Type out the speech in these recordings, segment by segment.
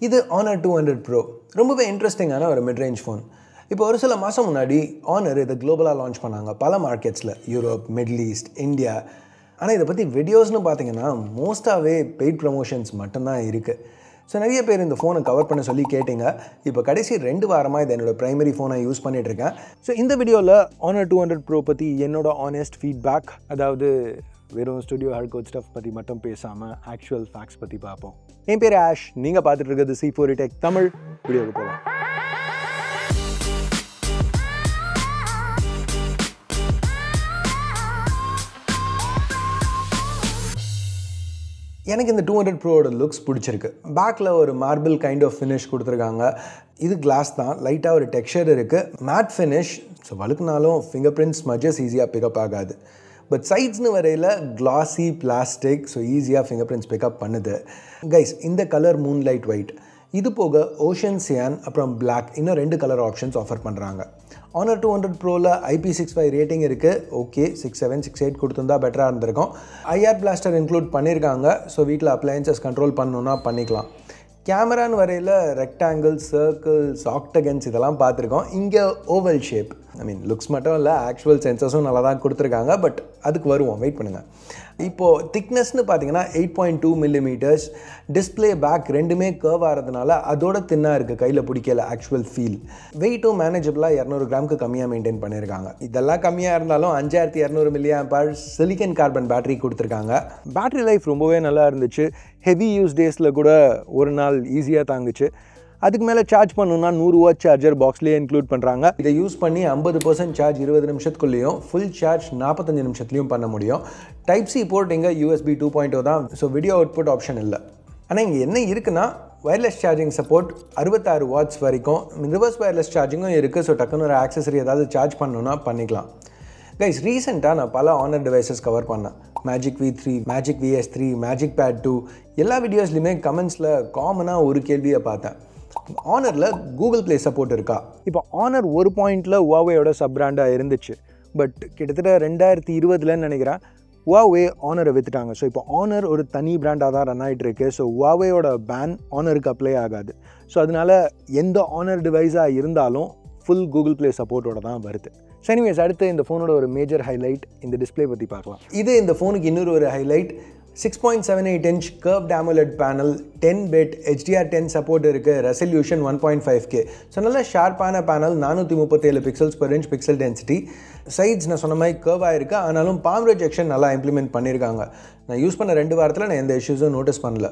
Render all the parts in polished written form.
இது Honor 200 Pro ரொம்பவே இன்ட்ரெஸ்டிங்கான ஒரு மிட் ரேஞ்ச் ஃபோன். இப்போ ஒரு சில மாதம் முன்னாடி Honor இதை குளோபலாக லான்ச் பண்ணாங்க பல மார்க்கெட்ஸில், யூரோப், மிடில் ஈஸ்ட், இந்தியா. ஆனால் இதை பற்றி வீடியோஸ்னு பார்த்தீங்கன்னா மோஸ்ட்டாகவே பெய்ட் ப்ரமோஷன்ஸ் மட்டும்தான் இருக்குது. ஸோ நிறைய பேர் இந்த ஃபோனை கவர் பண்ண சொல்லி கேட்டிங்க. இப்போ கடைசி 2 வாரமாக இதை என்னோடய ப்ரைமரி ஃபோனை யூஸ் பண்ணிகிட்ருக்கேன். ஸோ இந்த வீடியோவில் Honor 200 Pro பற்றி என்னோட ஆனஸ்ட் ஃபீட்பேக், அதாவது வெறும் ஸ்டுடியோ ஹார்ட் கோட் ஸ்டஃப் பற்றி மட்டும் பேசாமல் ஆக்சுவல் ஃபேக்ட்ஸ் பற்றி பார்ப்போம். என் பேர் ஆஷ், நீங்கள் பார்த்துட்டு இருக்கிறது C4 Tech தமிழ். வீடியோவுக்கு போகலாம். எனக்கு இந்த 200 ப்ரோவோட லுக்ஸ் பிடிச்சிருக்கு. பேக்கில் ஒரு மார்பிள் கைண்ட் ஆஃப் ஃபினிஷ் கொடுத்துருக்காங்க. இது கிளாஸ் தான், லைட்டாக ஒரு டெக்ஸ்சர் இருக்குது, மேட் ஃபினிஷ். ஸோ வழுக்குனாலும் ஃபிங்கர் பிரிண்ட்ஸ் ஸ்மட்ஜஸ் ஈஸியாக பிக்கப் ஆகாது. பட் சைட்ஸ்னு வரையில் கிளாஸி பிளாஸ்டிக், ஸோ ஈஸியாக ஃபிங்கர் பிரிண்ட்ஸ் பிக்கப் பண்ணுது. கைஸ், இந்த கலர் மூன்லைட் ஒயிட், இது போக ஓஷன் சியான் அப்புறம் பிளாக், இன்னும் 2 கலர் ஆப்ஷன்ஸ் ஆஃபர் பண்ணுறாங்க. Honor 200 Proவில் IP65 ரேட்டிங் இருக்குது. ஓகே, 67, 68 கொடுத்துருந்தா பெட்டராக இருந்திருக்கும். IR பிளாஸ்டர் இன்க்ளூட் பண்ணியிருக்காங்க. ஸோ வீட்டில் அப்ளையன்சஸ் கண்ட்ரோல் பண்ணணுன்னா பண்ணிக்கலாம். கேமரான்னு வரையில் ரெக்டாங்கிள், சர்க்கிள்ஸ், ஆக்டகன்ஸ் இதெல்லாம் பார்த்துருக்கோம். இங்கே ஓவல் ஷேப். லுக்ஸ் மட்டும் இல்லை, ஆக்சுவல் சென்சர்ஸும் நல்லா தான் கொடுத்துருக்காங்க. பட் அதுக்கு வருவோம், வெயிட் பண்ணுங்கள். இப்போது திக்னஸ்னு பார்த்தீங்கன்னா 8.2 mm. டிஸ்பிளே பேக் ரெண்டுமே கர்வ் ஆகிறதுனால அதோட தின்னாக இருக்குது, கையில் பிடிக்கல ஆக்சுவல் ஃபீல். வெயிட்டும் மேனேஜபிளாக 200 கிராமுக்கு கம்மியாக மெயின்டைன் பண்ணியிருக்காங்க. இதெல்லாம் கம்மியாக இருந்தாலும் 5200 mAh சிலிக்கன் கார்பன் பேட்டரி கொடுத்துருக்காங்க. பேட்டரி லைஃப் ரொம்பவே நல்லா இருந்துச்சு. ஹெவி யூஸ் டேஸில் கூட ஒரு நாள் ஈஸியாக தாங்குச்சு. அதுக்கு மேலே சார்ஜ் பண்ணணுன்னா 100 வாட் சார்ஜர் பாக்ஸ்லேயே இன்க்ளூட் பண்ணுறாங்க. இதை யூஸ் பண்ணி 50% சார்ஜ் 20 நிமிஷத்துக்குள்ளேயும், ஃபுல் சார்ஜ் 45 நிமிஷத்துலையும் பண்ண முடியும். டைப் சி போர்ட் இங்கே USB 2.0 தான். ஸோ வீடியோ அவுட்புட் ஆப்ஷன் இல்லை. ஆனால் இங்கே என்ன இருக்குன்னா வயர்லெஸ் சார்ஜிங் சப்போர்ட் 66 வாட்ஸ் வரைக்கும். ரிவர்ஸ் வயர்லெஸ் சார்ஜிங்கும் இருக்குது. ஸோ டக்குன்னு ஒரு ஆக்சசரி ஏதாவது சார்ஜ் பண்ணணுன்னா பண்ணிக்கலாம். கைஸ், ரீசெண்டாக நான் பல Honor டிவைசஸ் கவர் பண்ணேன். Magic V3, Magic VS3, Magic Pad 2 எல்லா வீடியோஸ்லையுமே கமெண்ட்ஸில் காமனாக ஒரு கேள்வியை பார்த்தேன். Honorல கூகுள் ப்ளே சப்போர்ட் இருக்கா? இப்போ Honor ஒரு பாயிண்டில் Huaweiயோட சப் பிராண்டாக இருந்துச்சு. பட் கிட்டத்தட்ட 2020 நினைக்கிறேன் Huawei Honorரை விற்றுட்டாங்க. ஸோ இப்போ Honor ஒரு தனி பிராண்டாக தான் ரன் ஆகிட்டு இருக்கு. ஸோ Huaweiயோட பேன் Honorக்கு அப்ளை ஆகாது. ஸோ அதனால எந்த Honor டிவைஸாக இருந்தாலும் ஃபுல் கூகுள் ப்ளே சப்போர்ட்டோட தான் வருது. ஸோ எனிவேஸ், அடுத்து இந்த ஃபோனோட ஒரு மேஜர் ஹைலைட் இந்த டிஸ்பிளே பற்றி பார்க்கலாம். இது இந்த ஃபோனுக்கு இன்னொரு ஒரு highlight. 6.78 inch curved AMOLED panel, 10-bit HDR10 support இருக்குது, ரெசல்யூஷன் 1.5K. ஸோ நல்ல ஷார்ப்பான panel, 437 pixels per inch pixel density. Sides நான் சொன்ன மாதிரி கர்வாக இருக்குது. ஆனாலும் பாம் ரிஜெக்ஷன் நல்லா இம்ப்ளிமெண்ட் பண்ணியிருக்காங்க. நான் யூஸ் பண்ண 2 வாரத்தில் நான் எந்த இஷ்யூஸும் நோட்டீஸ் பண்ணல.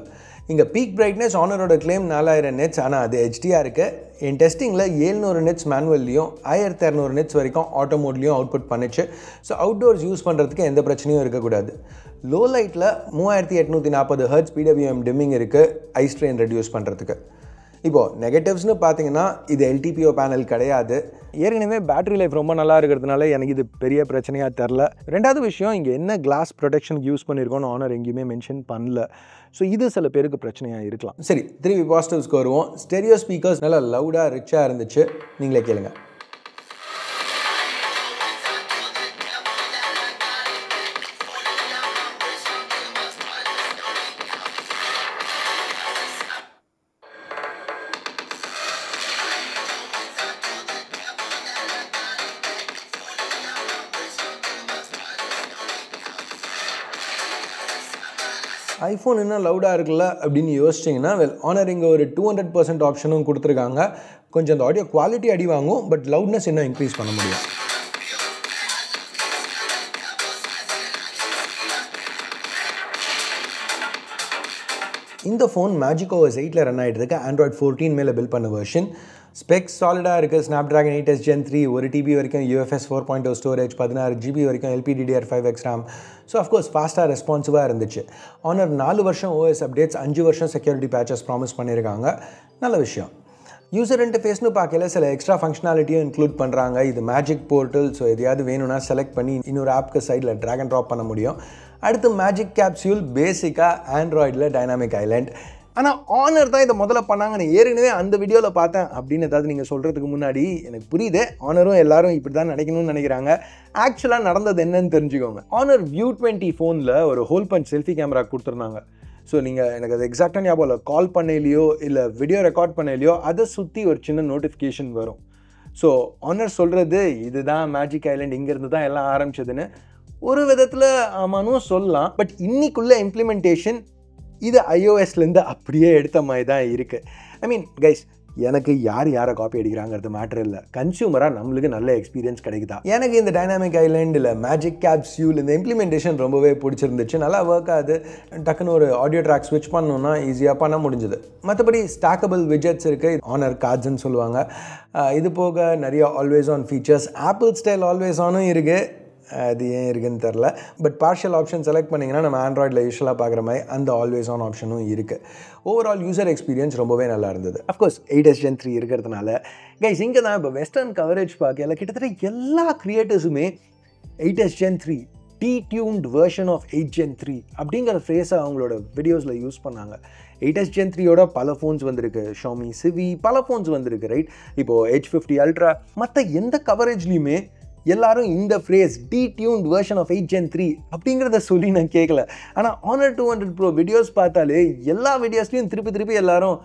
இங்கே பீக் பிரைட்னஸ் Honorோட கிளைம் 4000 nits, ஆனால் அது HDR இருக்குது. என் டெஸ்டிங்கில் 700 nits மேனுவல்லையும் 1200 nits வரைக்கும் ஆட்டோ மோட்லேயும் அவுட்புட் பண்ணிச்சு. ஸோ அவுட்டோர்ஸ் யூஸ் பண்ணுறதுக்கு எந்த பிரச்சனையும் இருக்கக்கூடாது. லோ லைட்டில் 3840 Hz PWM டிம்மிங் இருக்குது, ஐ ஸ்ட்ரெயின் ரெடியூஸ் பண்ணுறதுக்கு. இப்போது நெகட்டிவ்ஸ்னு பார்த்தீங்கன்னா இது LTPO பேனல் கிடையாது. ஏற்கனவே பேட்டரி லைஃப் ரொம்ப நல்லா இருக்கிறதுனால எனக்கு இது பெரிய பிரச்சனையாக தெரில. ரெண்டாவது விஷயம், இங்கே என்ன கிளாஸ் ப்ரொடெக்ஷனுக்கு யூஸ் பண்ணியிருக்கோன்னு Honor எங்கேயுமே மென்ஷன் பண்ணல. ஸோ இது சில பேருக்கு பிரச்சனையாக இருக்கலாம். சரி, திரும்பி பாசிட்டிவ்ஸ்க்கு வருவோம். ஸ்டெரியோ ஸ்பீக்கர்ஸ் நல்லா லவுடாக ரிச்சாக இருந்துச்சு. நீங்களே கேளுங்க. ஐஃபோன் என்ன லவுடாக இருக்குல்ல அப்படின்னு யோசிச்சிங்கன்னா, Honor இங்கே ஒரு 200% ஆப்ஷனும் கொடுத்துருக்காங்க. கொஞ்சம் அந்த ஆடியோ குவாலிட்டி அடி வாங்கும், பட் லவுட்னஸ் இன்னும் இன்க்ரீஸ் பண்ண முடியும். இந்த ஃபோன் Magic OS 8ல் ரன் ஆகிட்டு இருக்கு. Android 14 மேலே பில்ட் பண்ண வெர்ஷன். ஸ்பெக்ஸ் சாலிடாக இருக்குது. Snapdragon 8s Gen 3, 1 TB வரைக்கும் UFS 4.0 ஸ்டோரேஜ், 16 GB வரைக்கும் LPDDR5X RAM. ஸோ அஃப்கோர்ஸ் ஃபாஸ்ட்டாக ரெஸ்பான்சிவாக இருந்துச்சு. Honor 4 வருஷம் OS அப்டேட்ஸ், 5 வருஷம் செக்யூரிட்டி பேச்சஸ் ப்ராமிஸ் பண்ணியிருக்காங்க. நல்ல விஷயம். யூசர் இன்டர்ஃபேஸ்னு பார்க்கல சில எக்ஸ்ட்ரா ஃபங்க்ஷனாலிட்டியும் இன்க்ளூட் பண்ணுறாங்க. இது மேஜிக் போர்ட்டல். ஸோ எதையாவது வேணும்னா செலக்ட் பண்ணி இன்னொரு ஆப்க்கு சைடில் ட்ராக் அண்ட் ட்ராப் பண்ண முடியும். அடுத்து மேஜிக் கேப்சியூல், பேசிக்காக ஆண்ட்ராய்டில் டைனாமிக் ஐலேண்ட். ஆனால் Honor தான் இதை முதல்ல பண்ணாங்க. நான் ஏற்கனவே அந்த வீடியோவில் பார்த்தேன் அப்படின்னு ஏதாவது நீங்கள் சொல்கிறதுக்கு முன்னாடி எனக்கு புரியுது. Honorரும் எல்லாரும் இப்படி தான் நினைக்கணும்னு நினைக்கிறாங்க. ஆக்சுவலாக நடந்தது என்னன்னு தெரிஞ்சுக்கோங்க. Honor View 20 ஃபோனில் ஒரு ஹோல் பஞ்ச் செல்ஃபி கேமரா கொடுத்துருந்தாங்க. ஸோ நீங்கள் எனக்கு அது எக்ஸாக்டாக ஞாபகம் இல்லை, கால் பண்ணலையோ இல்லை வீடியோ ரெக்கார்ட் பண்ணலையோ அதை சுற்றி ஒரு சின்ன நோட்டிஃபிகேஷன் வரும். ஸோ ஆனர் சொல்கிறது இதுதான் மேஜிக் ஐலண்ட், இங்கேருந்து தான் எல்லாம் ஆரம்பிச்சதுன்னு ஒரு விதத்தில் ஆமானும் சொல்லலாம். பட் இன்னைக்குள்ள இம்ப்ளிமெண்டேஷன் இது iOSலேருந்து அப்படியே எடுத்த மாதிரி தான் இருக்குது. ஐ மீன் கைஸ், எனக்கு யாரை காப்பி அடிக்கிறாங்கிறது மேட்ரு இல்லை. கன்சியூமராக நம்மளுக்கு நல்ல எக்ஸ்பீரியன்ஸ் கிடைக்குதா. எனக்கு இந்த டைனாமிக் ஐலண்ட் இல்லை மேஜிக் கேப்சியூல் இந்த இம்ப்ளிமெண்டேஷன் ரொம்பவே பிடிச்சிருந்துச்சு. நல்லா ஒர்க் ஆகுது. டக்குன்னு ஒரு ஆடியோ ட்ராக் ஸ்விட்ச் பண்ணணுன்னா ஈஸியாக பண்ண முடிஞ்சுது. மற்றபடி ஸ்டாக்கபிள் விஜெட்ஸ் இருக்குது, ஆனர் கார்ட்ஸ்ன்னு சொல்லுவாங்க. இது போக நிறைய always on features, Apple style always ஆனும் இருக்குது. அது ஏன் இருக்குதுன்னு தெரில. பட் பார்ஷியல் ஆப்ஷன் செலக்ட் பண்ணிங்கன்னா நம்ம ஆண்ட்ராய்டில் யூஸ்வலாக பார்க்குற மாதிரி அந்த ஆல்வேஸ் ஆன் ஆப்ஷனும் இருக்குது. ஓவரால் யூசர் எக்ஸ்பீரியன்ஸ் ரொம்பவே நல்லா இருந்தது. அஃப்கோர்ஸ் 8s Gen 3 இருக்கிறதுனால கைஸ் இங்கே தான் இப்போ வெஸ்டர்ன் கவரேஜ் பார்க்கல கிட்டத்தட்ட எல்லா கிரியேட்டர்ஸுமே 8s Gen 3 detuned version of 8 Gen 3 அப்படிங்கிற ஃப்ரேஸை அவங்களோட வீடியோஸில் யூஸ் பண்ணாங்க. 8s Gen 3யோட பல ஃபோன்ஸ் வந்திருக்கு, ஷாமி சிவி பல ஃபோன்ஸ் வந்திருக்கு, ரைட்? இப்போது H50 Ultra மற்ற எந்த கவரேஜ்லையுமே எல்லாரும் இந்த ஃப்ரேஸ் டீடியூன்ட் வெர்ஷன் ஆஃப் 8 Gen 3 அப்படிங்கிறத சொல்லி நான் கேட்கல. ஆனால் Honor 200 Pro வீடியோஸ் பார்த்தாலே எல்லா வீடியோஸ்லையும் திருப்பி எல்லாரும்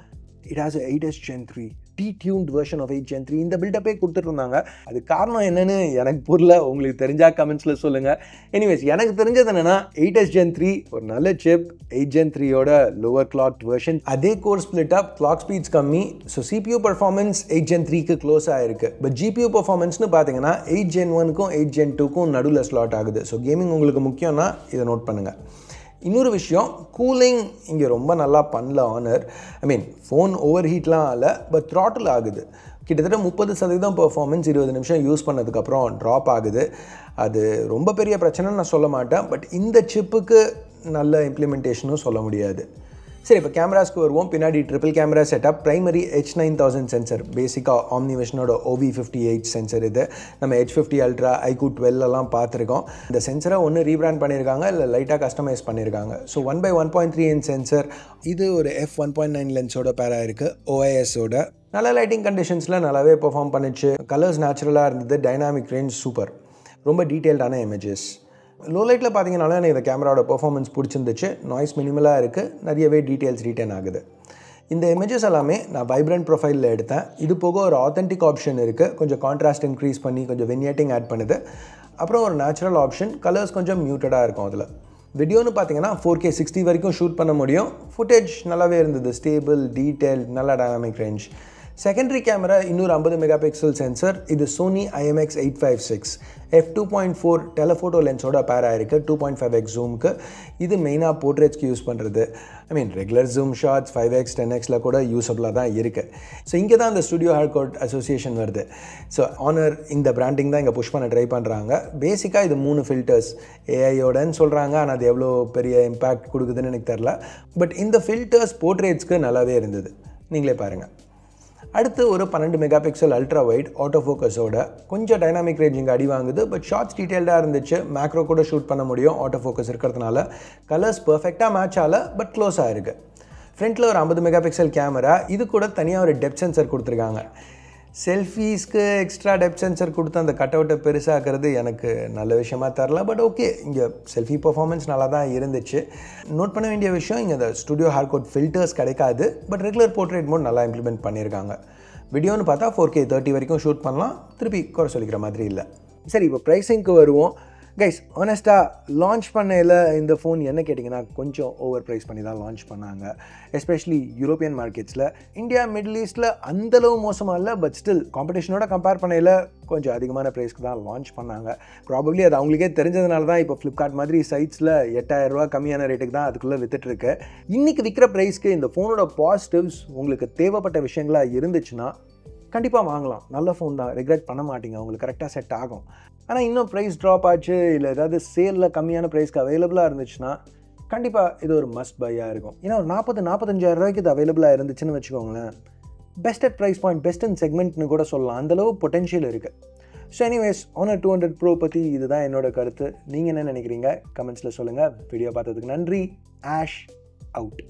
it has a 8s Gen 3 detuned version of 8 Gen 3 இந்த பில்டப்பே கொடுத்துட்டு இருந்தாங்க. அது காரணம் என்னன்னு எனக்கு புரியல. உங்களுக்கு தெரிஞ்சா கமெண்ட்ஸில் சொல்லுங்கள். எனிவேஸ், எனக்கு தெரிஞ்சது என்னென்னா 8s Gen 3 ஒரு நல்ல சிப், 8 Gen 3யோட லோவர் கிளாக் வெர்ஷன், அதே core split up, clock speeds கம்மி. ஸோ CPU பர்ஃபார்மன்ஸ் 8 Gen 3க்கு க்ளோஸ் ஆகிருக்கு. பட் GPU பர்ஃபார்மன்ஸ்னு பார்த்தீங்கன்னா 8 Gen 1க்கும் 8 Gen 2க்கும் நடுவில் ஸ்லாட் ஆகுது. ஸோ கேமிங் உங்களுக்கு முக்கியம்னா இதை நோட் பண்ணுங்கள். இன்னொரு விஷயம், கூலிங் இங்கே ரொம்ப நல்லா பண்ணல ஆனர். ஐ மீன் ஃபோன் ஓவர் ஹீட்லாம் ஆகலை, பட் த்ராட்டில் ஆகுது. கிட்டத்தட்ட 30% பர்ஃபார்மன்ஸ் 20 நிமிஷம் யூஸ் பண்ணதுக்கப்புறம் ட்ராப் ஆகுது. அது ரொம்ப பெரிய பிரச்சனைன்னு நான் சொல்ல மாட்டேன். பட் இந்த சிப்புக்கு நல்ல இம்ப்ளிமெண்டேஷனும் சொல்ல முடியாது. சரி, இப்போ கேமராஸ்க்கு வருவோம். பின்னாடி triple camera setup, primary H9000 sensor, பேசிக்காக OmniVisionோட OV58 சென்சர். இது நம்ம H50 Ultra, iQOO 12 எல்லாம் பார்த்துருக்கோம். இந்த சென்சரை ஒன்று ரீபிராண்ட் பண்ணியிருக்காங்க, இல்லை லைட்டாக கஸ்டமைஸ் பண்ணியிருக்காங்க. So 1/1.3 inch sensor. இது ஒரு f1.9 லென்ஸோட பேரா இருக்குது, OISோட. நல்ல லைட்டிங் கண்டிஷன்ஸில் நல்லாவே பெர்ஃபார்ம் பண்ணிச்சு. கலர்ஸ் நேச்சுரலாக இருந்தது. டைனாமிக் ரேஞ்ச் சூப்பர், ரொம்ப டீட்டெயில்டான இமேஜஸ். லோ லைட்டில் பார்த்தீங்கன்னாலும் எனக்கு இந்த கேமராவோட பெர்ஃபார்மன்ஸ் பிடிச்சிருந்துச்சு. நாய்ஸ் மினிமலாக இருக்குது, நிறையவே டீட்டெயில்ஸ் ரீட்டைன் ஆகுது. இந்த இமேஜஸ் எல்லாமே நான் வைப்ரண்ட் ப்ரொஃபைலில் எடுத்தேன். இது போக ஒரு ஆத்தென்டிக் ஆப்ஷன் இருக்குது, கொஞ்சம் கான்ட்ராஸ்ட் இன்க்ரீஸ் பண்ணி கொஞ்சம் வினியேட்டிங் ஆட் பண்ணுது. அப்புறம் ஒரு நேச்சுரல் ஆப்ஷன், கலர்ஸ் கொஞ்சம் மியூட்டடாக இருக்கும். அதில் வீடியோன்னு பார்த்தீங்கன்னா 4K 60 வரைக்கும் ஷூட் பண்ண முடியும். ஃபுட்டேஜ் நல்லாவே இருந்தது, ஸ்டேபிள், டீட்டெயில், நல்ல டைனாமிக் ரேஞ்ச். செகண்டரி கேமரா இன்னொரு 50 மெகாபிக்சல் சென்சர். இது சோனி IMX856 f2.4 டெலஃபோட்டோ லென்ஸோட பேர் ஆயிருக்கு, 2.5x ஜூமுக்கு. இது மெயினாக போர்ட்ரேட்ஸ்க்கு யூஸ் பண்ணுறது. ஐ மீன் ரெகுலர் ஜூம் ஷாட்ஸ் 5x 10xல கூட யூஸபிளாக தான் இருக்குது. ஸோ இங்கே தான் இந்த ஸ்டுடியோ ஹார்ட்கோட் அசோசியேஷன் வருது. ஸோ ஆனர் இந்த பிராண்டிங் தான் இங்கே புஷ் பண்ண ட்ரை பண்ணுறாங்க. பேசிக்காக இது 3 ஃபில்டர்ஸ் ஏஐயோடன்னு சொல்கிறாங்க. ஆனால் அது எவ்வளோ பெரிய இம்பேக்ட் கொடுக்குதுன்னு எனக்கு தெரில. பட் இந்த ஃபில்டர்ஸ் போர்ட்ரேட்ஸ்க்கு நல்லாவே இருந்தது, நீங்களே பாருங்கள். அடுத்து ஒரு 12 மெகாபிக்சல் அல்ட்ரா வைட் ஆட்டோ ஃபோக்கஸோட கொஞ்சம் டைனாமிக் ரேஞ்சிங் அடி வாங்குது. பட் ஷார்ட்ஸ் டீட்டெயில்டாக இருந்துச்சு, மேக்ரோ கூட ஷூட் பண்ண முடியும் ஆட்டோ ஃபோக்கஸ் இருக்கிறதுனால. கலர்ஸ் பர்ஃபெக்டாக மேட்ச் ஆகல, பட் க்ளோஸ் ஆகிருக்கு. ஃப்ரண்ட்டில் ஒரு 50 மெகாபிக்சல் கேமரா. இது கூட தனியாக ஒரு டெப்த் சென்சர் கொடுத்துருக்காங்க. செல்ஃபீஸ்க்கு எக்ஸ்ட்ரா டெப்த் சென்சர் கொடுத்து அந்த கட் அவுட்டை பெருசாகிறது எனக்கு நல்ல விஷயமா தரல. பட் ஓகே, இங்கே செல்ஃபி பர்ஃபார்மன்ஸ் நல்லா தான் இருந்துச்சு. நோட் பண்ண வேண்டிய விஷயம், இங்கே இந்த ஸ்டுடியோ ஹார்ட்கோட் ஃபில்டர்ஸ் கிடைக்காது. பட் ரெகுலர் போர்ட்ரேட் மோட் நல்லா இம்ப்ளிமெண்ட் பண்ணியிருக்காங்க. வீடியோன்னு பார்த்தா 4K 30 வரைக்கும் ஷூட் பண்ணலாம். திருப்பி குறை சொல்லிக்கிற மாதிரி இல்லை. சரி, இப்போ ப்ரைஸிங்க்கு வருவோம். கைஸ், ஆனஸ்ட்டாக லான்ச் பண்ணையில் இந்த ஃபோன் என்ன கேட்டிங்கன்னா கொஞ்சம் ஓவர் ப்ரைஸ் பண்ணி தான் லான்ச் பண்ணாங்க. எஸ்பெஷலி யூரோப்பியன் மார்க்கெட்ஸில். இந்தியா, மிடில் ஈஸ்ட்டில் அந்தளவு மோசமாக இல்லை. பட் ஸ்டில் காம்படிஷனோட கம்பேர் பண்ணையில் கொஞ்சம் அதிகமான ப்ரைஸ்க்கு தான் லான்ச் பண்ணாங்க. ப்ராபப்ளி அது அவங்களுக்கே தெரிஞ்சதுனால தான் இப்போ ஃப்ளிப்கார்ட் மாதிரி சைட்ஸில் 8000 ரூபா கம்மியான ரேட்டுக்கு தான் அதுக்குள்ளே விற்றுட்டுருக்கு. இன்றைக்கி விற்கிற ப்ரைஸ்க்கு இந்த ஃபோனோட பாசிட்டிவ்ஸ் உங்களுக்கு தேவைப்பட்ட விஷயங்களாக இருந்துச்சுன்னா கண்டிப்பாக வாங்கலாம். நல்ல ஃபோன் தான், ரெக்ரெட் பண்ண மாட்டீங்க, உங்களுக்கு கரெக்டாக செட் ஆகும். ஆனால் இன்னும் ப்ரைஸ் ட்ராப் ஆச்சு, இல்லை ஏதாவது சேலில் கம்மியான ப்ரைஸ்க்கு அவைலபிளாக இருந்துச்சுன்னா கண்டிப்பாக இது ஒரு மஸ்ட் பையாக இருக்கும். ஏன்னா ஒரு 40-45,000 ரூபாய்க்கு இது அவைலபிளாக இருந்துச்சுன்னு வச்சுக்கோங்களேன், best at price point, best in செக்மெண்ட்னு கூட சொல்லலாம். அந்தளவு பொட்டென்ஷியல் இருக்குது. ஸோ எனிவேஸ், Honor 200 Pro பற்றி இதுதான் என்னோட கருத்து. நீங்கள் என்ன நினைக்கிறீங்க கமெண்ட்ஸில் சொல்லுங்கள். வீடியோ பார்த்ததுக்கு நன்றி. Ash out.